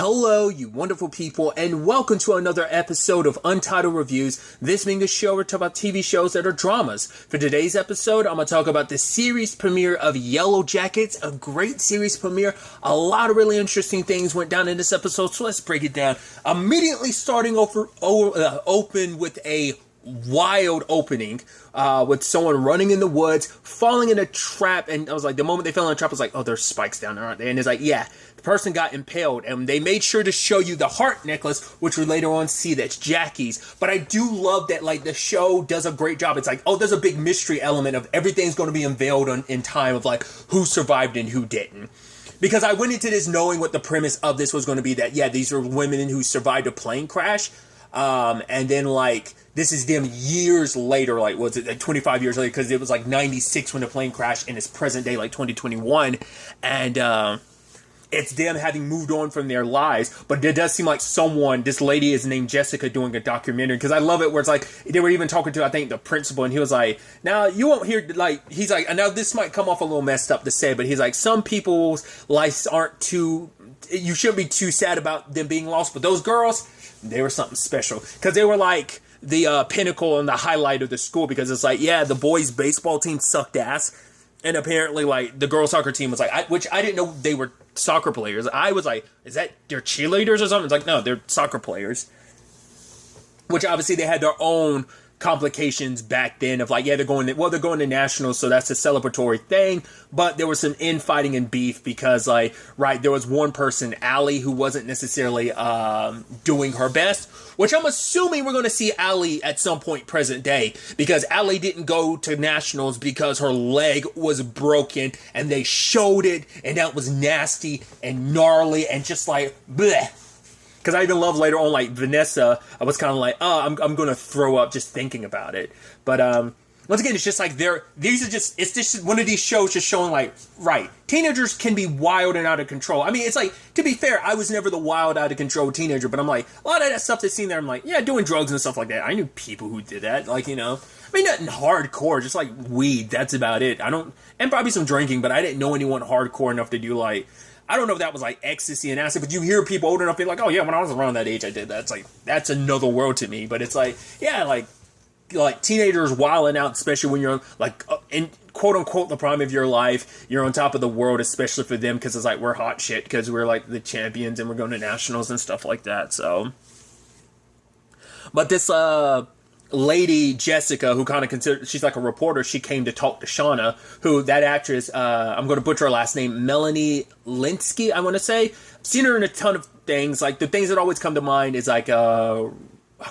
Hello, you wonderful people, and welcome to another episode of Untitled Reviews. This being a show where we talk about TV shows that are dramas. For today's episode, I'm going to talk about the series premiere of Yellowjackets, a great series premiere. A lot of really interesting things went down in this episode, so let's break it down. Immediately starting open with a wild opening with someone running in the woods, falling in a trap, and I was like, the moment they fell in the trap, I was like, oh, there's spikes down there, aren't they? And it's like, yeah, the person got impaled, and they made sure to show you the heart necklace, which we later on see that's Jackie's. But I do love that, like, the show does a great job. It's like, oh, there's a big mystery element of everything's going to be unveiled in time of, like, who survived and who didn't. Because I went into this knowing what the premise of this was going to be, that, yeah, these are women who survived a plane crash, and then, like, this is them years later, like, was it like 25 years later, because it was like 96 when the plane crashed, and it's present day, like 2021, and it's them having moved on from their lives. But it does seem like this lady is named Jessica, doing a documentary, because I love it where it's like, they were even talking to, I think, the principal, and he was like, now, you won't hear, like, he's like, I know this might come off a little messed up to say, but he's like, some people's lives aren't too, you shouldn't be too sad about them being lost, but those girls, they were something special, because they were like the pinnacle and the highlight of the school, because it's like, yeah, the boys' baseball team sucked ass, and apparently, like, the girls' soccer team was like, which I didn't know they were soccer players. I was like, is that their cheerleaders or something? It's like, no, they're soccer players. Which obviously they had their own complications back then of like, yeah, they're going to nationals, so that's a celebratory thing, but there was some infighting and beef because, like, right, there was one person, Allie, who wasn't necessarily doing her best, which I'm assuming we're going to see Allie at some point present day, because Allie didn't go to nationals because her leg was broken, and they showed it, and that was nasty and gnarly and just like, bleh. Because I even love later on, like, Vanessa, I was kind of like, oh, I'm going to throw up just thinking about it. But, once again, it's just like, it's just one of these shows just showing, like, right, teenagers can be wild and out of control. I mean, it's like, to be fair, I was never the wild, out of control teenager, but I'm like, a lot of that stuff that's seen there, I'm like, yeah, doing drugs and stuff like that. I knew people who did that, like, you know. I mean, nothing hardcore, just like weed, that's about it. And probably some drinking, but I didn't know anyone hardcore enough to do, like, I don't know if that was like ecstasy and acid, but you hear people old enough being like, oh yeah, when I was around that age, I did that. It's like, that's another world to me. But it's like, yeah, like teenagers wilding out, especially when you're like in quote unquote the prime of your life, you're on top of the world, especially for them, because it's like, we're hot shit because we're like the champions and we're going to nationals and stuff like that. So, but this lady Jessica, who kind of she's like a reporter, she came to talk to Shauna, who, that actress, I'm going to butcher her last name, Melanie Linsky, I want to say. I've seen her in a ton of things. Like, the things that always come to mind is like,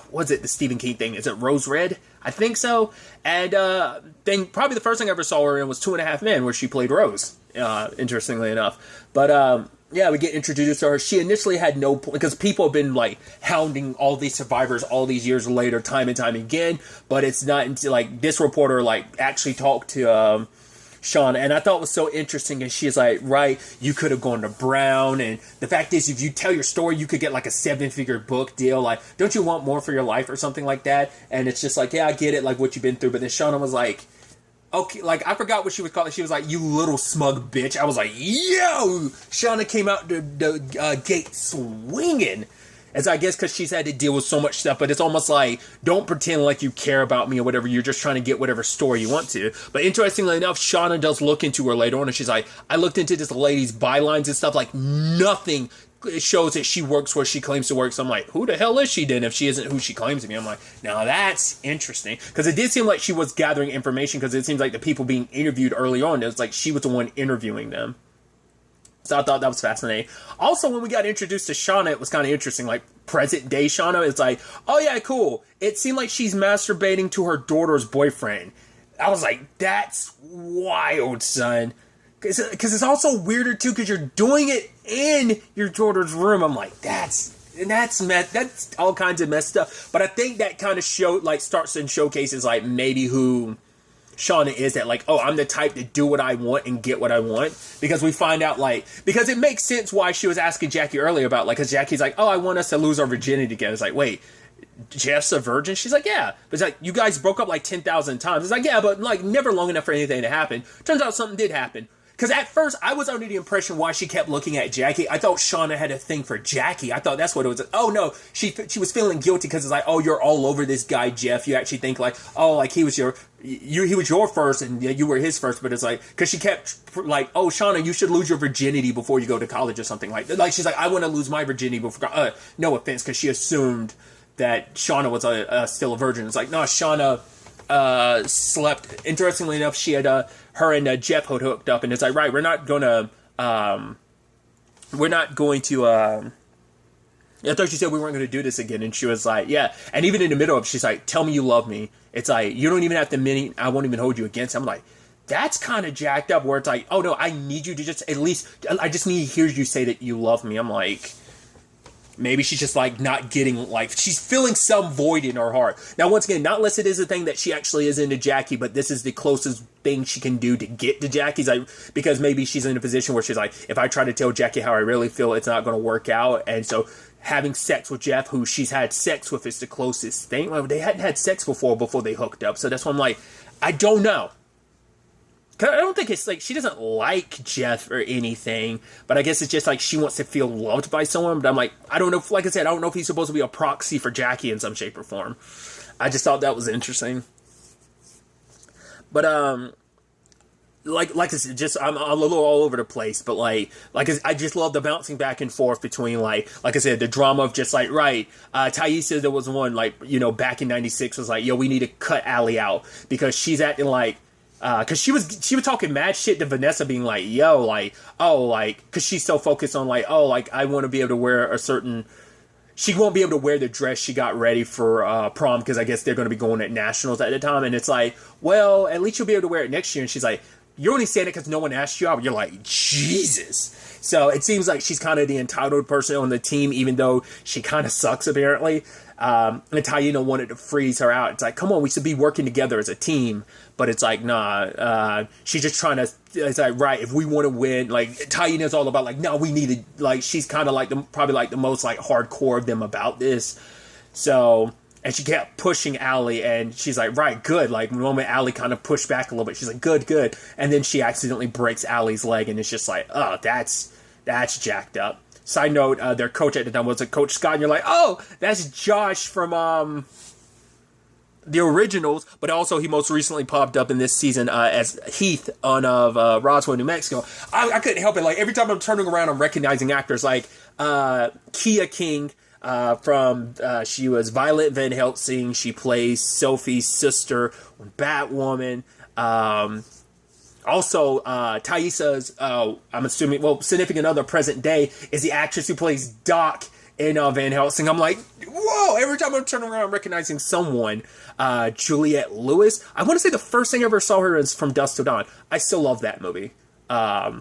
what's it, the Stephen King thing? Is it Rose Red? I think so. And probably the first thing I ever saw her in was 2.5 Men, where she played Rose, interestingly enough. But yeah, we get introduced to her. She initially had no, because people have been like hounding all these survivors all these years later, time and time again. But it's not until like this reporter like actually talked to Shauna, and I thought it was so interesting. And she's like, right, you could have gone to Brown, and the fact is, if you tell your story, you could get like a 7-figure book deal. Like, don't you want more for your life or something like that? And it's just like, yeah, I get it, like what you've been through. But then Shauna was like, okay, like, I forgot what she was called. She was like, you little smug bitch. I was like, yo! Shauna came out the gate swinging. As I guess because she's had to deal with so much stuff, but it's almost like, don't pretend like you care about me or whatever. You're just trying to get whatever story you want to. But interestingly enough, Shauna does look into her later on, and she's like, I looked into this lady's bylines and stuff, like, nothing shows that she works where she claims to work. So I'm like, who the hell is she then if she isn't who she claims to be? I'm like, now that's interesting, because it did seem like she was gathering information, because it seems like the people being interviewed early on, it was like she was the one interviewing them. So I thought that was fascinating. Also, when we got introduced to Shauna, it was kind of interesting, like present day Shauna. It's like, oh yeah, cool. It seemed like she's masturbating to her daughter's boyfriend. I was like, that's wild, son. Because it's also weirder too, because you're doing it in your daughter's room. I'm like, that's all kinds of messed up. But I think that kind of starts and showcases like maybe who Shauna is, that like, oh, I'm the type to do what I want and get what I want. Because we find out, like, because it makes sense why she was asking Jackie earlier about, like, because Jackie's like, oh, I want us to lose our virginity together. It's like, wait, Jeff's a virgin? She's like, yeah. But it's like, you guys broke up like 10,000 times. It's like, yeah, but like never long enough for anything to happen. Turns out something did happen. Because at first, I was under the impression why she kept looking at Jackie. I thought Shauna had a thing for Jackie. I thought that's what it was. Oh, no. She was feeling guilty because it's like, oh, you're all over this guy, Jeff. You actually think like, oh, like he was your first and you were his first. But it's like, because she kept like, oh, Shauna, you should lose your virginity before you go to college or something like that. Like, she's like, I want to lose my virginity before, no offense, because she assumed that Shauna was still a virgin. It's like, no, Shauna slept. Interestingly enough, she had her and Jeff had hooked up, and it's like, right, we're not going to I thought she said we weren't going to do this again, and she was like, yeah. And even in the middle of it, she's like, tell me you love me. It's like, you don't even have to mean I won't even hold you against. I'm like, that's kind of jacked up, where it's like, oh no, I need you to just at least, I just need to hear you say that you love me. I'm like, maybe she's just like not getting, like, she's feeling some void in her heart. Now, once again, not unless it is a thing that she actually is into Jackie, but this is the closest thing she can do to get to Jackie's, like, because maybe she's in a position where she's like, if I try to tell Jackie how I really feel, it's not going to work out. And so having sex with Jeff, who she's had sex with, is the closest thing. Well, they hadn't had sex before they hooked up. So that's why I'm like, I don't know. Cause I don't think it's like she doesn't like Jeff or anything, but I guess it's just like she wants to feel loved by someone. But I'm like, I don't know. Like I said, I don't know if he's supposed to be a proxy for Jackie in some shape or form. I just thought that was interesting. But like I said, just I'm a little all over the place. But like I just love the bouncing back and forth between like I said, the drama of just like, right. Taissa, there was one like, you know, back in '96 was like, yo, we need to cut Allie out because she's acting like. Cause she was talking mad shit to Vanessa, being like, yo, like, oh, like, cause she's so focused on like, oh, like, I want to be able to wear she won't be able to wear the dress she got ready for prom, because I guess they're going to be going at nationals at the time. And it's like, well, at least you'll be able to wear it next year. And she's like, you're only saying it because no one asked you out. You're like, Jesus. So it seems like she's kind of the entitled person on the team, even though she kind of sucks, apparently. And Taina wanted to freeze her out. It's like, come on, we should be working together as a team. But it's like, nah, she's just trying to, it's like, right, if we want to win, like, Taina's all about, like, no, we need to, like, she's kind of like, probably like the most, like, hardcore of them about this. So, and she kept pushing Allie, and she's like, right, good. Like, the moment Allie kind of pushed back a little bit, she's like, good. And then she accidentally breaks Allie's leg, and it's just like, oh, that's jacked up. Side note, their coach at the time was Coach Scott, and you're like, oh, that's Josh from the originals, but also he most recently popped up in this season as Heath on Roswell, New Mexico. I couldn't help it. Like, every time I'm turning around, I'm recognizing actors like Kia King from, she was Violet Van Helsing. She plays Sophie's sister on Batwoman. Also, Taissa's, I'm assuming, well, significant other present day is the actress who plays Doc in Van Helsing. I'm like, whoa, every time I'm turning around, I'm recognizing someone. Juliette Lewis. I want to say the first thing I ever saw her is from Dusk Till Dawn. I still love that movie. I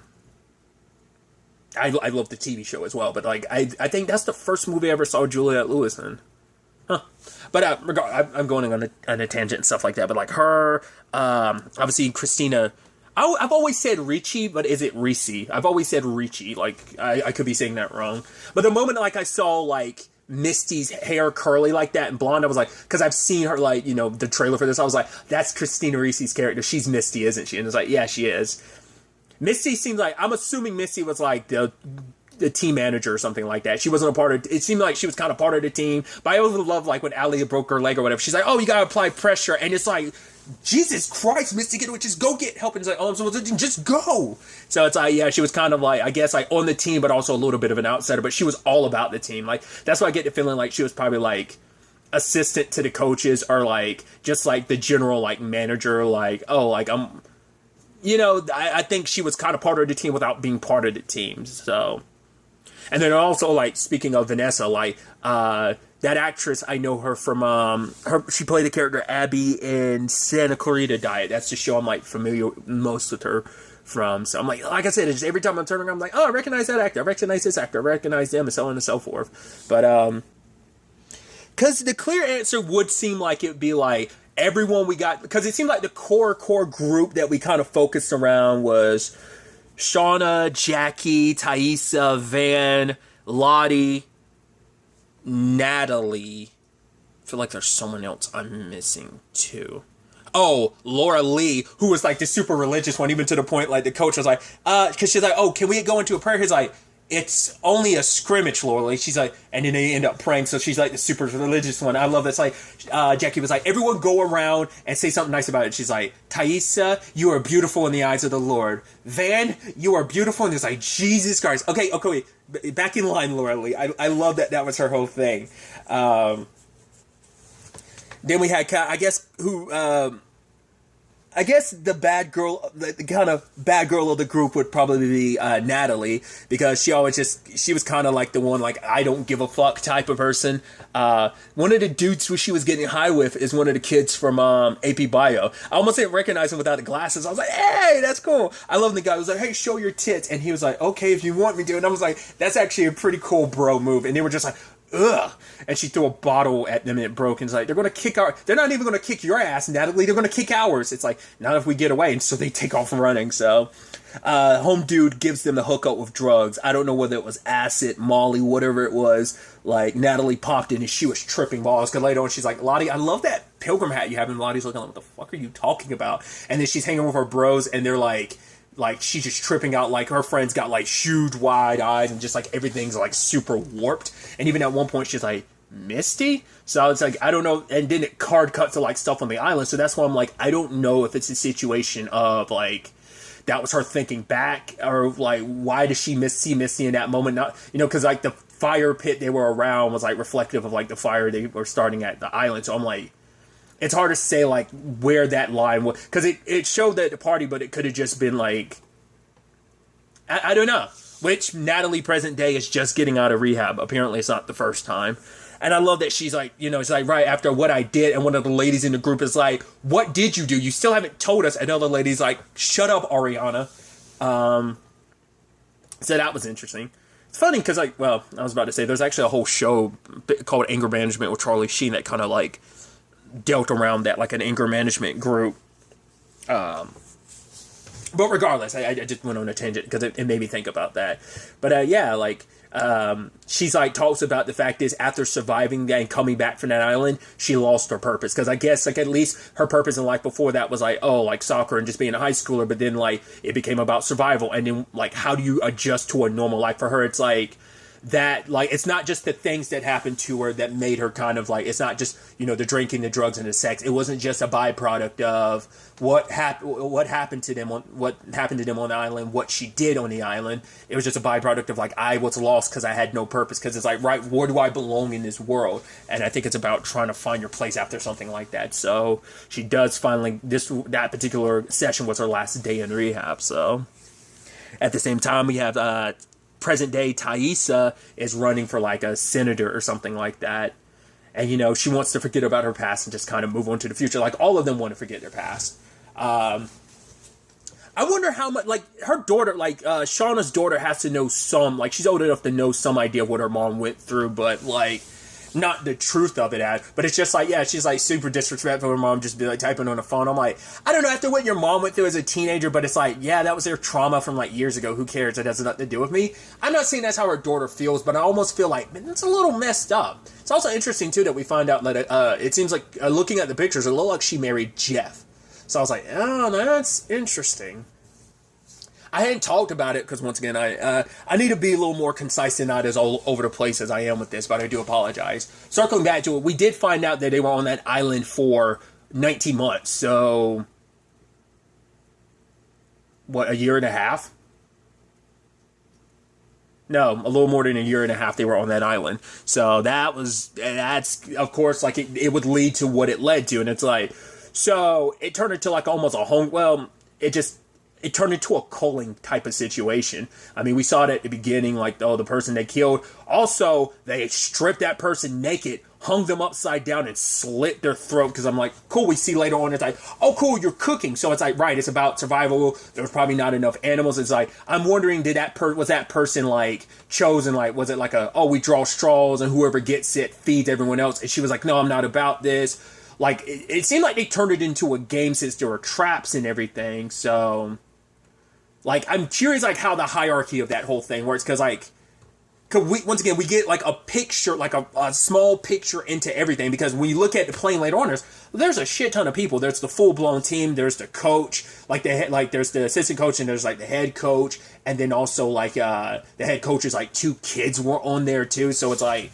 love the TV show as well, but like, I think that's the first movie I ever saw Juliette Lewis in. Huh. But I'm going on a tangent and stuff like that, but like her, obviously Christina... I've always said Ricci, but is it Ricci? I've always said Ricci. Like, I could be saying that wrong. But the moment, like, I saw, like, Misty's hair curly like that and blonde, I was like, because I've seen her, like, you know, the trailer for this, I was like, that's Christina Ricci's character. She's Misty, isn't she? And it's like, yeah, she is. Misty seems like, I'm assuming Misty was, like, the team manager or something like that. She wasn't a part of, it seemed like she was kind of part of the team. But I always love, like, when Allie broke her leg or whatever, she's like, oh, you gotta apply pressure. And it's like, Jesus Christ, Misty, just go get help. And it's like, oh, I'm supposed to just go. So it's like, yeah, she was kind of like, I guess, like, on the team, but also a little bit of an outsider. But she was all about the team. Like, that's why I get the feeling like she was probably, like, assistant to the coaches, or, like, just, like, the general, like, manager. Like, oh, like, I'm, you know, I think she was kind of part of the team without being part of the team. So, and then also, like, speaking of Vanessa, like, that actress, I know her from, she played the character Abby in Santa Clarita Diet. That's the show I'm, like, familiar most with her from. So I'm like I said, just every time I'm turning around, I'm like, oh, I recognize that actor. I recognize this actor. I recognize them, and so on and so forth. But, because the clear answer would seem like it would be, like, everyone we got, because it seemed like the core group that we kind of focused around was Shauna, Jackie, Taissa, Van, Lottie, Natalie. I feel like there's someone else I'm missing too. Oh, Laura Lee, who was like the super religious one, even to the point like the coach was like, because she's like, oh, can we go into a prayer? He's like, it's only a scrimmage, Laura Lee. She's like, and then they end up praying. So she's like the super religious one. I love this. Like, Jackie was like, everyone go around and say something nice about it. She's like, Thaisa, you are beautiful in the eyes of the Lord. Van, you are beautiful. And it's like, Jesus Christ. Okay, wait. Back in line, Laura Lee. I love that was her whole thing. Then we had, I guess, I guess the bad girl, the kind of bad girl of the group would probably be Natalie, because she was kind of like the one, like, I don't give a fuck type of person. One of the dudes who she was getting high with is one of the kids from AP Bio. I almost didn't recognize him without the glasses. I was like, hey, that's cool. I love the guy who was like, hey, show your tits. And he was like, okay, if you want me to. And I was like, that's actually a pretty cool bro move. And they were just like, ugh. And she threw a bottle at them and it broke. And it's like, they're not even going to kick your ass, Natalie. They're going to kick ours. It's like, not if we get away. And so they take off running. So, home dude gives them the hookup with drugs. I don't know whether it was acid, Molly, whatever it was. Like, Natalie popped in and she was tripping balls. Because later on, she's like, Lottie, I love that pilgrim hat you have. And Lottie's looking like, what the fuck are you talking about? And then she's hanging with her bros and they're like, she's just tripping out, like, her friend's got, like, huge, wide eyes, and just, like, everything's, like, super warped. And even at one point, she's like, Misty? So it's like, I don't know, and then it card cut to, like, stuff on the island, so that's why I'm like, I don't know if it's a situation of, like, that was her thinking back, or, like, why does she see Misty in that moment? Not, because, like, the fire pit they were around was, like, reflective of, like, the fire they were starting at the island, so I'm like, it's hard to say, like, where that line was. Because it showed at the party, but it could have just been, like... I don't know. Which Natalie, present day, is just getting out of rehab. Apparently, it's not the first time. And I love that she's like, it's like, right after what I did, and one of the ladies in the group is like, what did you do? You still haven't told us. And another lady's like, shut up, Ariana. So that was interesting. It's funny, because, like, well, I was about to say, there's actually a whole show called Anger Management with Charlie Sheen that kind of, like, dealt around that, like an anger management group. But regardless, I just went on a tangent because it made me think about that. But yeah, like, she's like, talks about the fact is after surviving that and coming back from that island, she lost her purpose. Because I guess, like, at least her purpose in life before that was like, oh, like soccer and just being a high schooler. But then, like, it became about survival. And then, like, how do you adjust to a normal life? For her, it's like, that, like, it's not just the things that happened to her that made her kind of like, it's not just, the drinking, the drugs, and the sex. It wasn't just a byproduct of what happened to them on the island, what she did on the island. It was just a byproduct of, like, I was lost because I had no purpose. Because it's like, right, where do I belong in this world? And I think it's about trying to find your place after something like that. So she does finally, that particular session was her last day in rehab. So at the same time, we have present day Thaisa is running for, like, a senator or something like that. And, she wants to forget about her past and just kind of move on to the future. Like, all of them want to forget their past. I wonder how much, like, her daughter, like, Shauna's daughter has to know some, like, she's old enough to know some idea of what her mom went through, but, like, not the truth of it but it's just like, yeah, she's like super disrespectful. Her mom just be like typing on the phone. I'm like, I don't know, after what your mom went through as a teenager, but it's like, yeah, that was their trauma from, like, years ago. Who cares? It has nothing to do with me. I'm not saying that's how her daughter feels, but I almost feel like, man, that's a little messed up. It's also interesting too that we find out that it seems like, looking at the pictures, it looked like she married Jeff. So I was like, oh, that's interesting. I hadn't talked about it because, once again, I need to be a little more concise and not as all over the place as I am with this, but I do apologize. Circling back to it, we did find out that they were on that island for 19 months. So, what, a year and a half? No, a little more than a year and a half they were on that island. So that's, of course, like, it would lead to what it led to. And it's like, so it turned into, like, almost a home, well, it turned into a culling type of situation. I mean, we saw it at the beginning, like, the person they killed. Also, they stripped that person naked, hung them upside down, and slit their throat. Because I'm like, cool, we see later on, it's like, oh, cool, you're cooking. So it's like, right, it's about survival. There was probably not enough animals. It's like, I'm wondering, was that person, like, chosen, like, was it like we draw straws, and whoever gets it feeds everyone else? And she was like, no, I'm not about this. Like, it seemed like they turned it into a game since there were traps and everything. So, like, I'm curious, like, how the hierarchy of that whole thing works, because, like, once again, we get like a picture, like a small picture into everything, because when you look at the plane later on, there's a shit ton of people. There's the full-blown team, there's the coach, there's the assistant coach, and there's like the head coach, and then also like the head coach's like 2 kids were on there too. So it's like,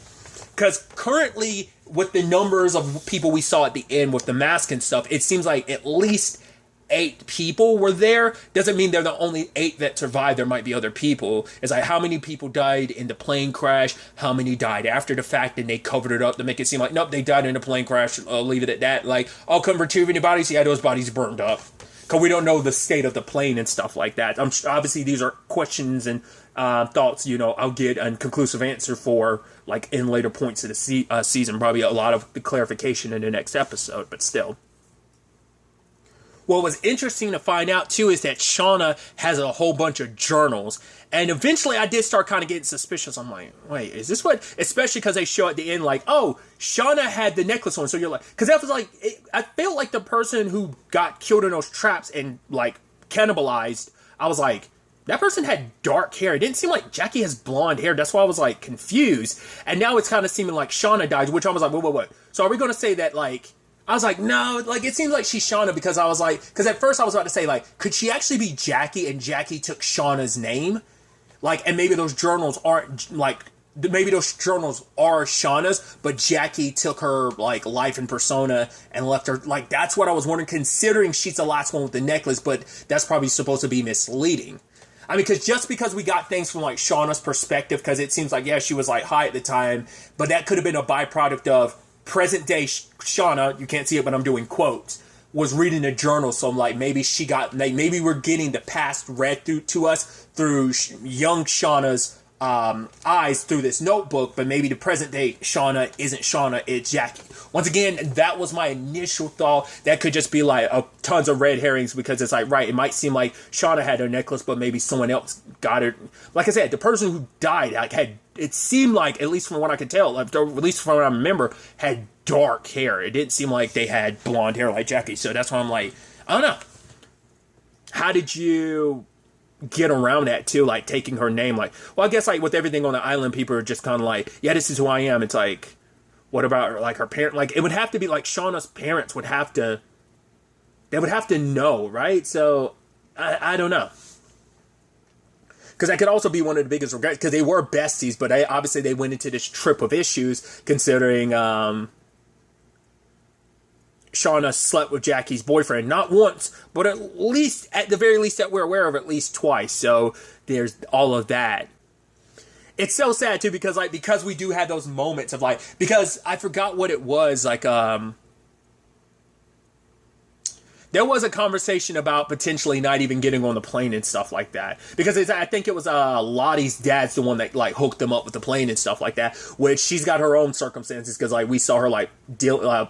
because currently with the numbers of people we saw at the end with the mask and stuff, it seems like at least 8 people were there. Doesn't mean they're the only 8 that survived. There might be other people. It's like, how many people died in the plane crash? How many died after the fact? And they covered it up to make it seem like, nope, they died in the plane crash. I'll leave it at that. Like, I'll come retrieve any bodies. Yeah, those bodies burned up. Because we don't know the state of the plane and stuff like that. Obviously, these are questions and thoughts, I'll get a conclusive answer for, like, in later points of the season. Probably a lot of the clarification in the next episode, but still. What was interesting to find out, too, is that Shauna has a whole bunch of journals. And eventually I did start kind of getting suspicious. I'm like, wait, is this what... Especially because they show at the end, like, oh, Shauna had the necklace on. So you're like... Because that was like... I felt like the person who got killed in those traps and, like, cannibalized, I was like, that person had dark hair. It didn't seem like Jackie has blonde hair. That's why I was, like, confused. And now it's kind of seeming like Shauna died, which I was like, wait. So are we going to say that, like... I was like, no, like, it seems like she's Shauna, because I was like, because at first I was about to say, like, could she actually be Jackie and Jackie took Shauna's name? Like, and maybe those journals aren't, like, maybe those journals are Shauna's, but Jackie took her, like, life and persona and left her, like, that's what I was wondering, considering she's the last one with the necklace, but that's probably supposed to be misleading. I mean, because we got things from, like, Shauna's perspective, because it seems like, yeah, she was, like, high at the time, but that could have been a byproduct of present day Shauna, you can't see it, but I'm doing quotes, was reading a journal. So I'm like, maybe maybe we're getting the past read through to us through young Shauna's eyes through this notebook, but maybe the present day Shauna isn't Shauna, it's Jackie. Once again, that was my initial thought. That could just be like tons of red herrings, because it's like, right, it might seem like Shauna had her necklace, but maybe someone else got it. Like I said, the person who died, like, it seemed like, at least from what I could tell, at least from what I remember, had dark hair. It didn't seem like they had blonde hair like Jackie. So that's why I'm like, I don't know. How did you get around that too? Like, taking her name, like, well, I guess, like, with everything on the island, people are just kind of like, yeah, this is who I am. It's like, what about, like, her parent? Like, it would have to be like Shauna's parents would have to know, right? So I don't know. Because that could also be one of the biggest regrets, because they were besties, but obviously they went into this trip of issues, considering Shauna slept with Jackie's boyfriend, not once, but at the very least that we're aware of, at least twice. So there's all of that. It's so sad too, because we do have those moments of, like, because I forgot what it was, like, there was a conversation about potentially not even getting on the plane and stuff like that. Because I think it was Lottie's dad's the one that, like, hooked them up with the plane and stuff like that. Which she's got her own circumstances, because, like, we saw her, like,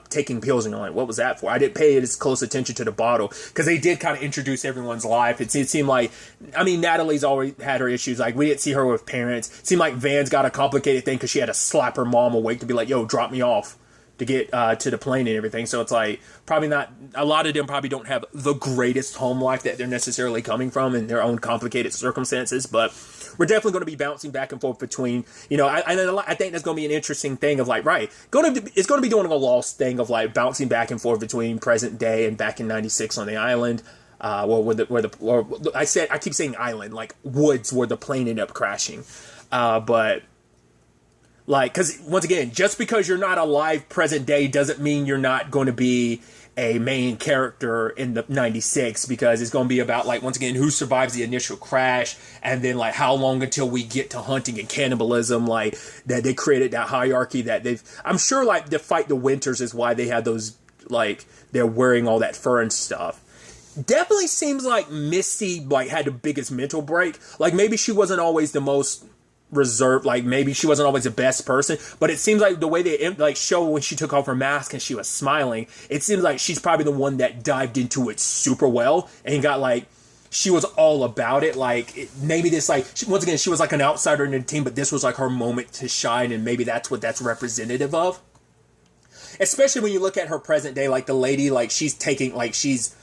taking pills, and you're like, what was that for? I didn't pay as close attention to the bottle, because they did kind of introduce everyone's life. It seemed like, I mean, Natalie's always had her issues. Like, we didn't see her with parents. It seemed like Van's got a complicated thing, because she had to slap her mom awake to be like, yo, drop me off to get to the plane and everything. So it's like, probably not, a lot of them probably don't have the greatest home life that they're necessarily coming from, in their own complicated circumstances, but we're definitely going to be bouncing back and forth between, I think that's going to be an interesting thing of, like, right, it's going to be doing a lost thing of, like, bouncing back and forth between present day and back in 96 on the island, I keep saying island, like woods where the plane ended up crashing, but like, because once again, just because you're not alive present day doesn't mean you're not going to be a main character in the 96, because it's going to be about, like, once again, who survives the initial crash, and then, like, how long until we get to hunting and cannibalism, like, that they created that hierarchy that I'm sure, like, to fight the winters is why they had those, like, they're wearing all that fur and stuff. Definitely seems like Misty, like, had the biggest mental break. Like, maybe she wasn't always the most reserved, like, maybe she wasn't always the best person, but it seems like the way they, like, show when she took off her mask and she was smiling, it seems like she's probably the one that dived into it super well and got, like, she was all about it. Like, maybe this, like, once again, she was like an outsider in the team, but this was like her moment to shine, and maybe that's what that's representative of. Especially when you look at her present day, like, the lady, like, she's taking, like, she's,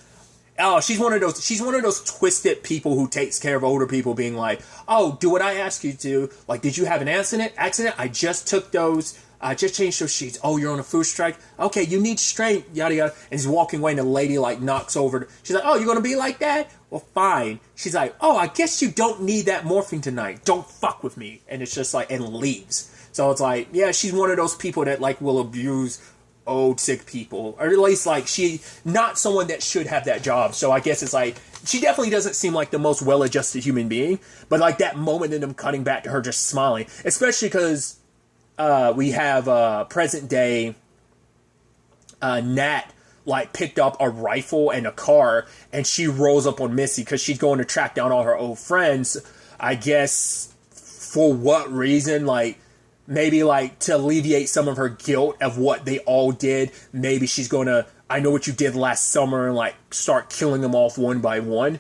Oh, she's one of those. She's one of those twisted people who takes care of older people, being like, "Oh, do what I ask you to. Like, did you have an accident? I just took those. I just changed those sheets. Oh, you're on a food strike. Okay, you need strength. Yada yada." And he's walking away, and the lady like knocks over. She's like, "Oh, you're gonna be like that? Well, fine." She's like, "Oh, I guess you don't need that morphine tonight. Don't fuck with me." And it's just like, and leaves. So it's like, yeah, she's one of those people that like will abuse old sick people, or at least like she not someone that should have that job. So I guess it's like she definitely doesn't seem like the most well-adjusted human being, but like that moment in them cutting back to her just smiling, especially because we have present day Nat like picked up a rifle and a car, and she rolls up on Missy because she's going to track down all her old friends. I guess for what reason? Like, maybe like to alleviate some of her guilt of what they all did. Maybe she's gonna, I know what you did last summer, and like start killing them off one by one.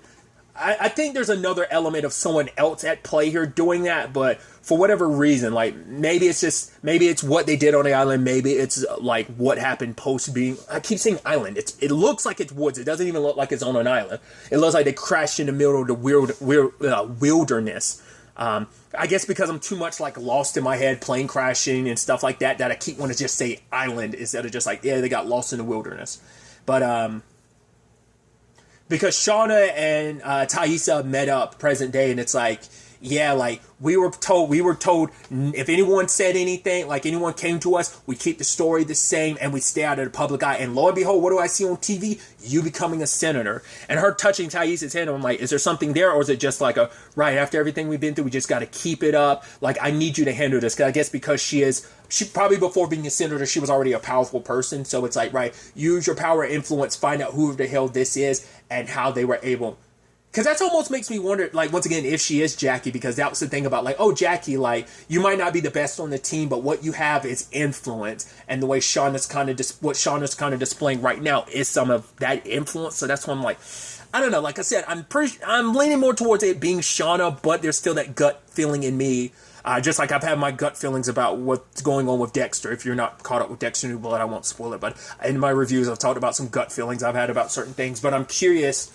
I think there's another element of someone else at play here doing that, but for whatever reason, like maybe it's what they did on the island. Maybe it's like what happened post being, I keep saying island. It looks like it's woods. It doesn't even look like it's on an island. It looks like they crashed in the middle of the wilderness. I guess because I'm too much like lost in my head, plane crashing and stuff like that, that I keep wanting to just say island instead of just like, yeah, they got lost in the wilderness. But because Shauna and Taissa met up present day, and it's like, yeah, like we were told if anyone said anything, like anyone came to us, we keep the story the same and we stay out of the public eye. And lo and behold, what do I see on TV? You becoming a senator. And her touching Taissa's hand, I'm like, is there something there, or is it just like a right after everything we've been through, we just got to keep it up? Like, I need you to handle this. 'Cause I guess because she probably before being a senator, she was already a powerful person. So it's like, right, use your power, influence, find out who the hell this is and how they were able. Because that's almost makes me wonder, like, once again, if she is Jackie, because that was the thing about, like, oh, Jackie, like, you might not be the best on the team, but what you have is influence, and the way Shauna's kind of, what Shauna's kind of displaying right now is some of that influence. So that's why I'm like, I don't know, like I said, I'm leaning more towards it being Shauna, but there's still that gut feeling in me, just like I've had my gut feelings about what's going on with Dexter. If you're not caught up with Dexter New Blood, I won't spoil it, but in my reviews, I've talked about some gut feelings I've had about certain things, but I'm curious.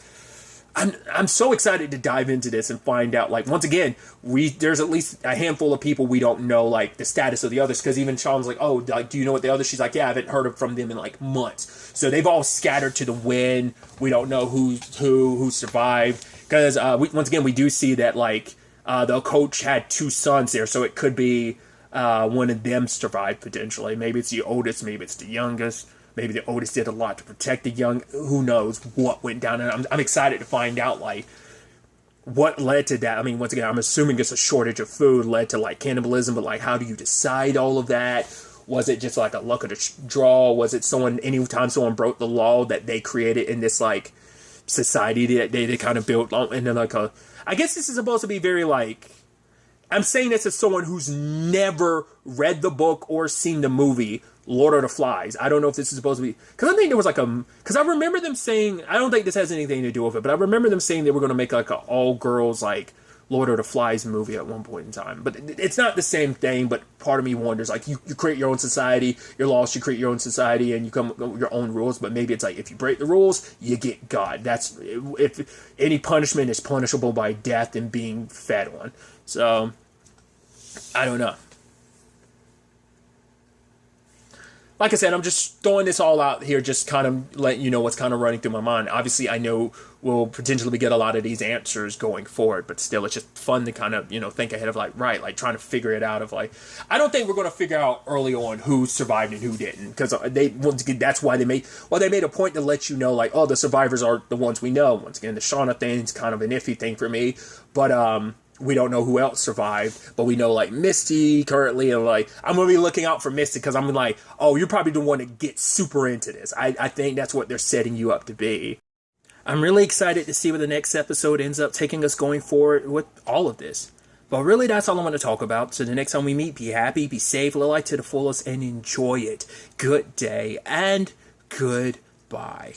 I'm so excited to dive into this and find out, like, once again, there's at least a handful of people we don't know, like, the status of the others, because even Sean's like, oh, like, do you know what the others? She's like, yeah, I haven't heard from them in, like, months. So they've all scattered to the wind. We don't know who survived, because, once again, we do see that, like, the coach had 2 sons there, so it could be one of them survived, potentially. Maybe it's the oldest, maybe it's the youngest. Maybe the oldest did a lot to protect the young. Who knows what went down? And I'm excited to find out, like, what led to that. I mean, once again, I'm assuming it's a shortage of food led to, like, cannibalism. But, like, how do you decide all of that? Was it just, like, a luck of the draw? Was it anytime someone broke the law that they created in this, like, society that they kind of built? And then, like, I guess this is supposed to be very, like, I'm saying this as someone who's never read the book or seen the movie Lord of the Flies. I don't know if this is supposed to be, because I think there was like because I remember them saying, I don't think this has anything to do with it, but I remember them saying they were going to make like an all girls like Lord of the Flies movie at one point in time. But it's not the same thing. But part of me wonders, like, you create your own society, you're lost, you create your own society, and you come up with your own rules. But maybe it's like, if you break the rules, you get God. That's, if any punishment is punishable by death and being fed on. So I don't know. Like I said, I'm just throwing this all out here, just kind of letting you know what's kind of running through my mind. Obviously, I know we'll potentially get a lot of these answers going forward, but still, it's just fun to kind of, think ahead of, like, right, like, trying to figure it out of, like, I don't think we're going to figure out early on who survived and who didn't, because that's why they made a point to let you know, like, oh, the survivors are the ones we know. Once again, the Shauna thing's kind of an iffy thing for me, but, we don't know who else survived, but we know, like, Misty currently, and, like, I'm going to be looking out for Misty, because I'm like, oh, you're probably the one to get super into this. I think that's what they're setting you up to be. I'm really excited to see where the next episode ends up taking us going forward with all of this. But really, that's all I want to talk about. So the next time we meet, be happy, be safe, live life to the fullest, and enjoy it. Good day, and goodbye.